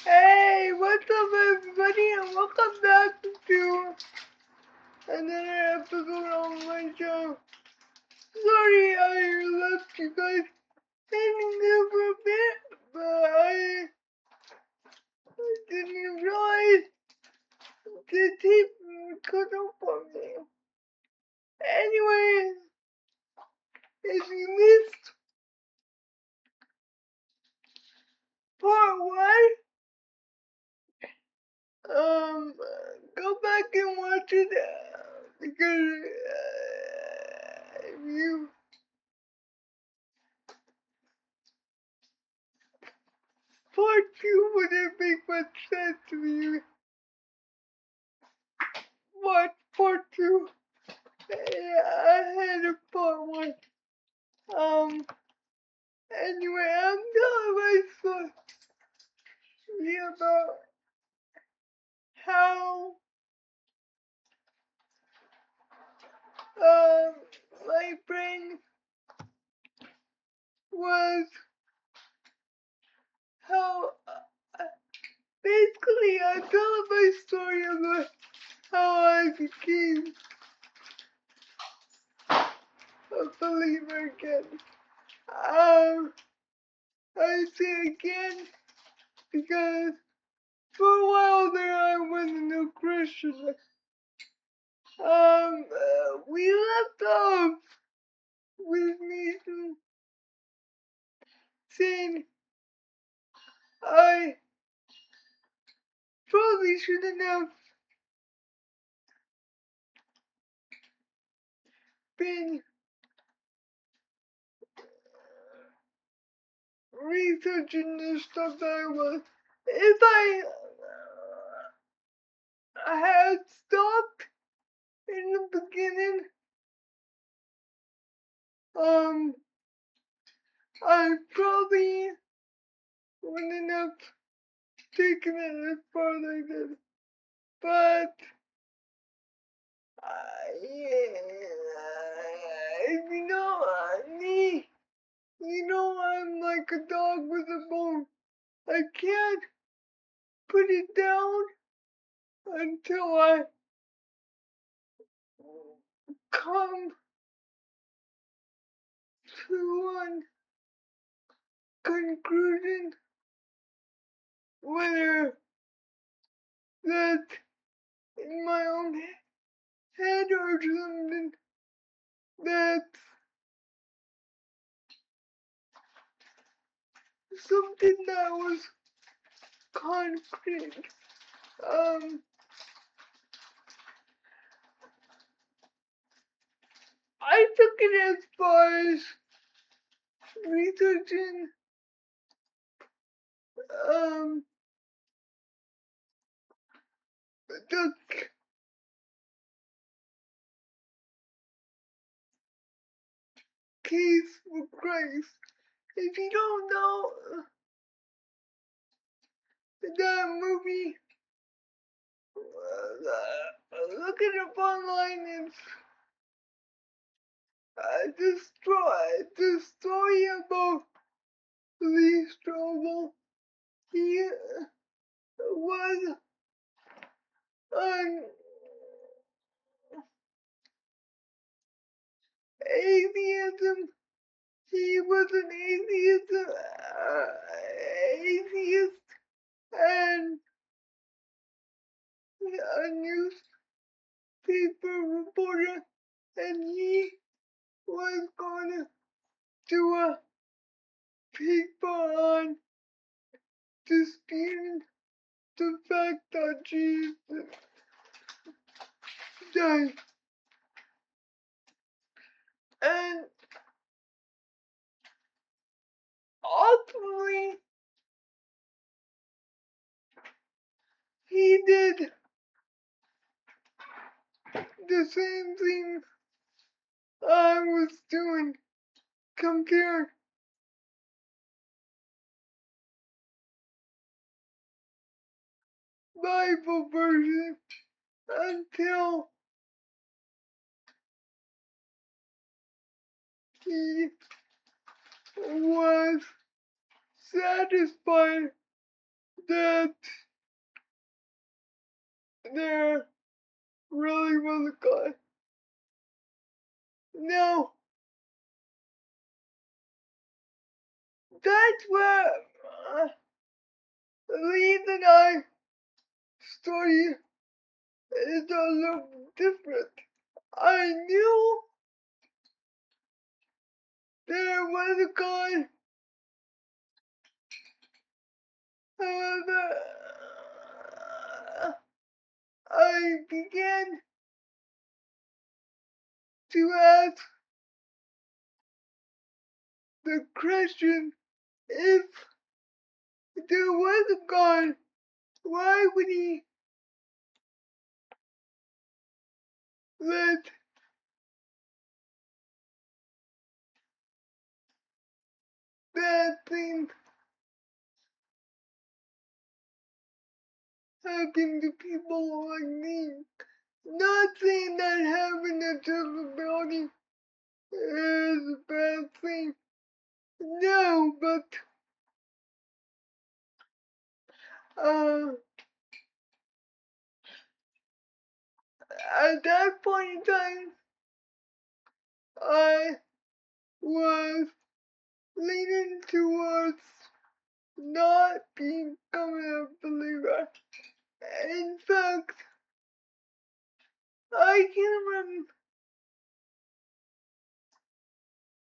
Hey, what's up everybody and welcome back to another episode of my show. Sorry I left you guys hanging there for a bit, but I didn't realize the tape cut off on me. Anyways, if you missed part one, go back and watch it because if you part two wouldn't make much sense to me. Watch part two ahead of part one. Anyway, I'm telling my story about how, my brain was, how, basically, I'm telling my story about how I became a believer again. I say again because for a while there I wasn't a Christian. We left off with me saying I probably shouldn't have been researching the stuff that I was. If I had stopped in the beginning, I probably wouldn't have taken it as far as I did. But you know, me, I'm like a dog with a bone. I can't put it down until I come to one conclusion, whether that's in my own head or something that's something that was concrete. I took it as far as researching the case for Christ. If you don't know that movie, look it up online. It's the story about Lee Strobel. He was an atheism. He was an atheist and a newspaper reporter, and he was going to do a paper on disputing the fact that Jesus died. And ultimately, he did the same thing I was doing, compare Bible verses until he was satisfied that there really was a God. Now, that's where the reason I study is a little different. I knew there was a God, however, I began to ask the question, if there was a God, why would he let bad things happen to people like me? Not saying that having a disability is a bad thing. No, but uh, at that point in time, I was leaning towards not becoming a believer. In fact, I can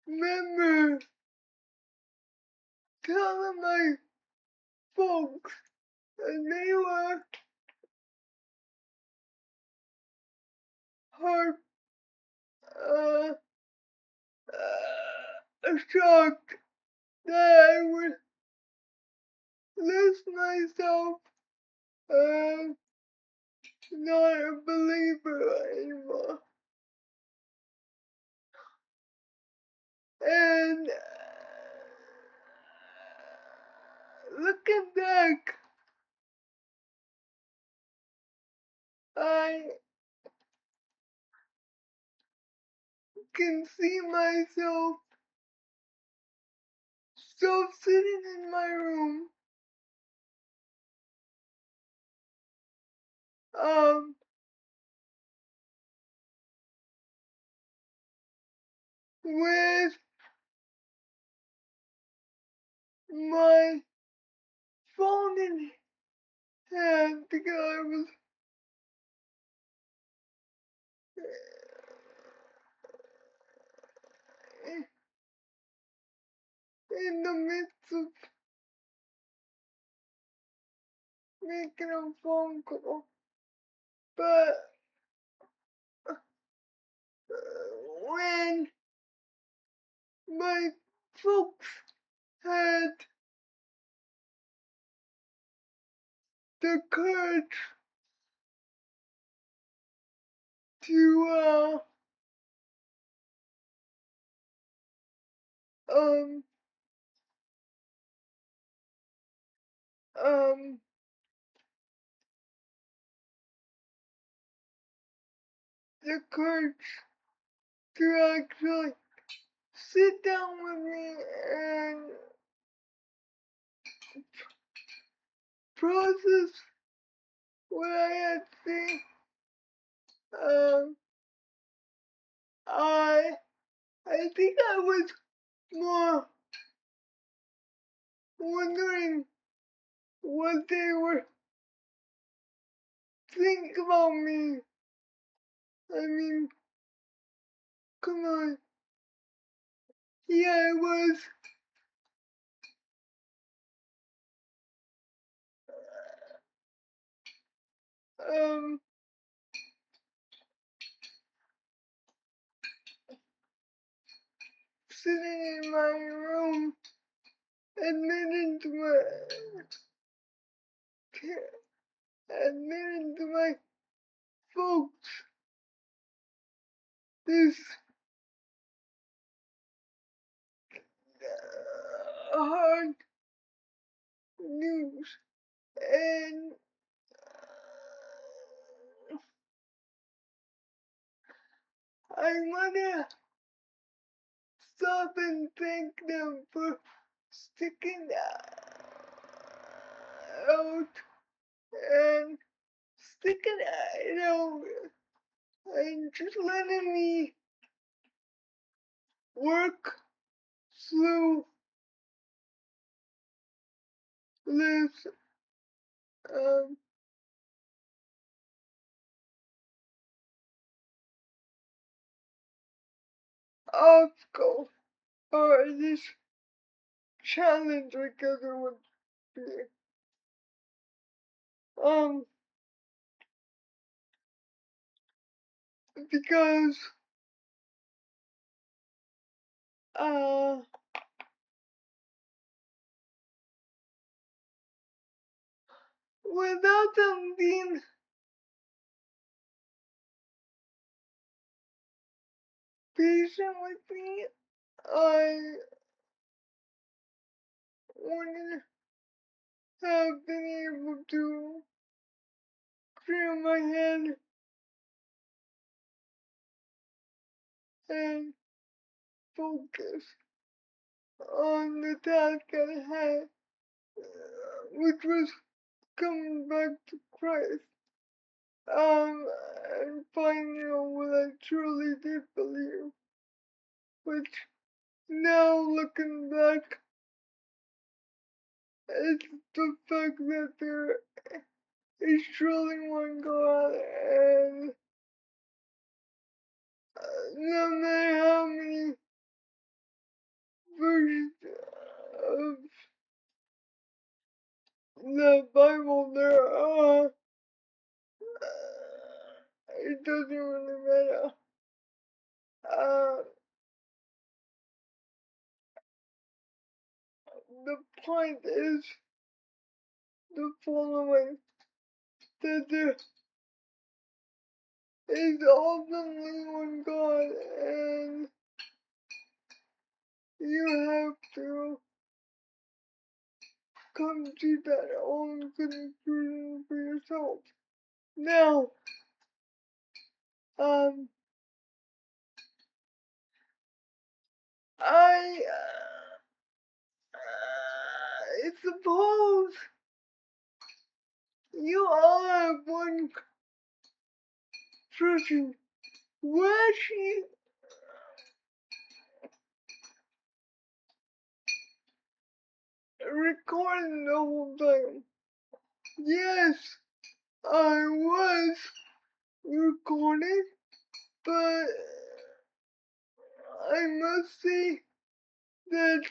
remember telling my folks, and they were hard, uh, shocked that I would list myself as not a believer anymore. And looking back, I can see myself still sitting in my room, um, with my phone in hand because I was in the midst of making a phone call. But when my folks had the courage to um um the courage to actually sit down with me and process what I had seen. Um, I I think I was more wondering what they were thinking about me. I mean, come on. Yeah, I was um sitting in my room admitting to my folks this hard news, and I wanna stop and thank them for sticking out and sticking it out and just letting me work through this um, obstacle or this challenge, I guess it would be. Because uh, without them being patient with me, I wouldn't have been able to clear my head and focus on the task at hand, which was coming back to Christ. And finding out what I truly did believe, which now looking back, it's the fact that there is truly one God, and no matter how many versions of the Bible there are, it doesn't really matter. Uh, the point is the following, that there is ultimately one God, and you have to come to that own conclusion for yourself. Now, I suppose you all have one person. Was she recording the whole time? Yes, I was recording, but I must say that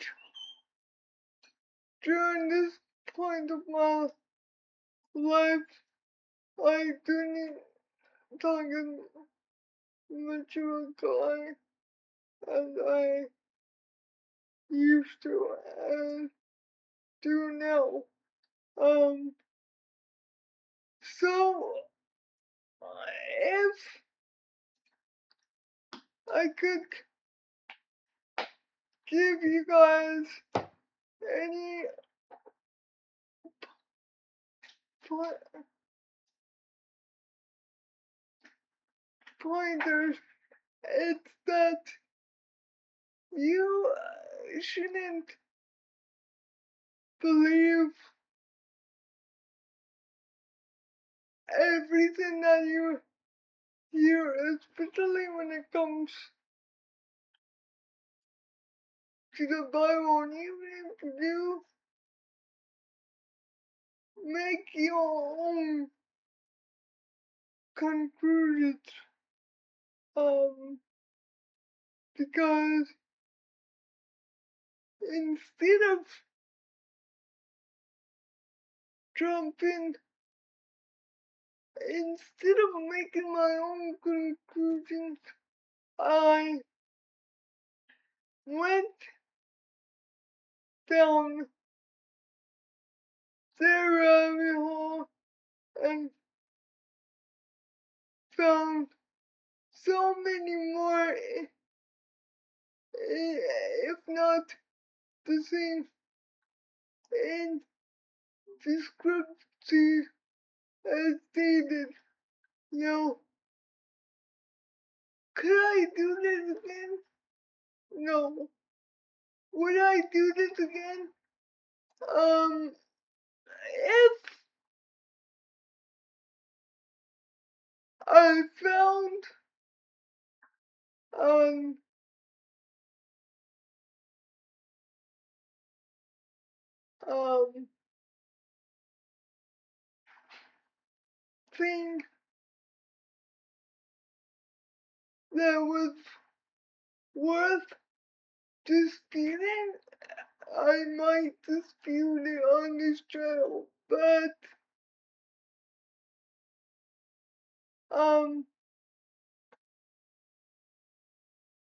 during this point of my life, I didn't talk as much about God as I used to and do now. So if I could give you guys any pointers, it's that you shouldn't believe everything that you hear, especially when it comes to the Bible. And even if you make your own conclusions, because instead of jumping, instead of making my own conclusions, I went down the rabbit hole and found so many more, if not the same, in discrepancies as stated. Now, could I do this again? No. Would I do this again? If I found um um thing that was worth disputing. I might dispute it on this channel, but um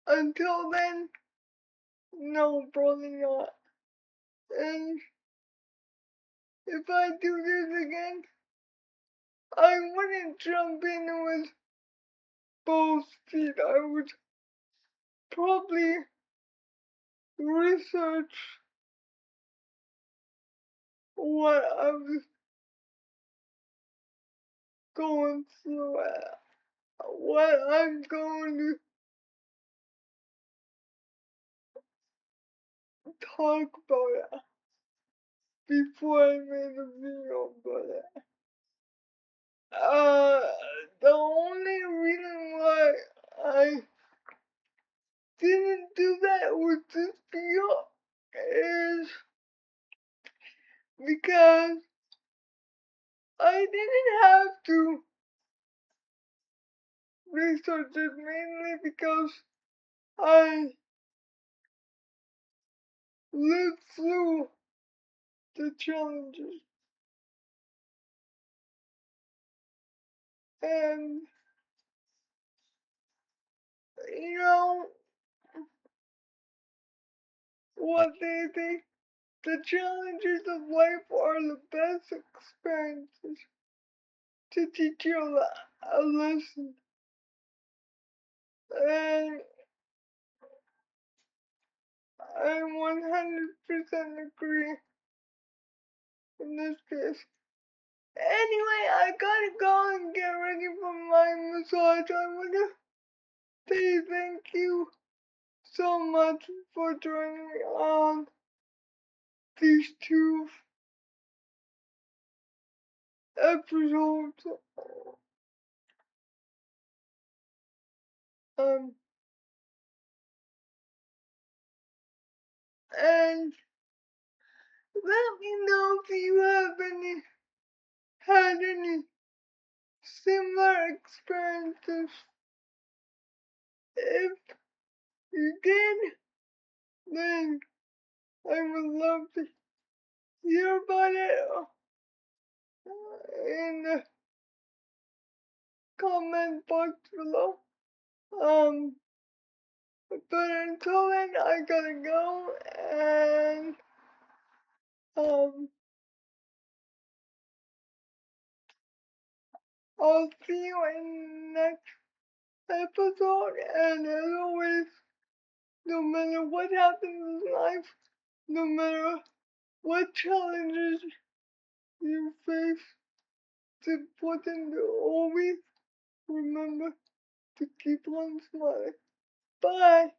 until then, no, probably not. And if I do this again, I wouldn't jump in with both feet. I would probably research what I was going through, what I'm going to talk about before I made a video about it. Uh, the only reason why I didn't do that with this video is because I didn't have to research it, mainly because I lived through the challenges. And, you know, what they think, the challenges of life are the best experiences to teach you a lesson. And I 100% agree in this case. Anyway, I gotta go and get ready for my massage. I wanna say thank you so much for joining me on these two episodes. Um, and let me know if you have had any similar experiences. If you did, then I would love to hear about it in the comment box below. Um, but until then, I gotta go, and um, I'll see you in the next episode. And as always, no matter what happens in life, no matter what challenges you face, it's important to always remember to keep on smiling. Bye.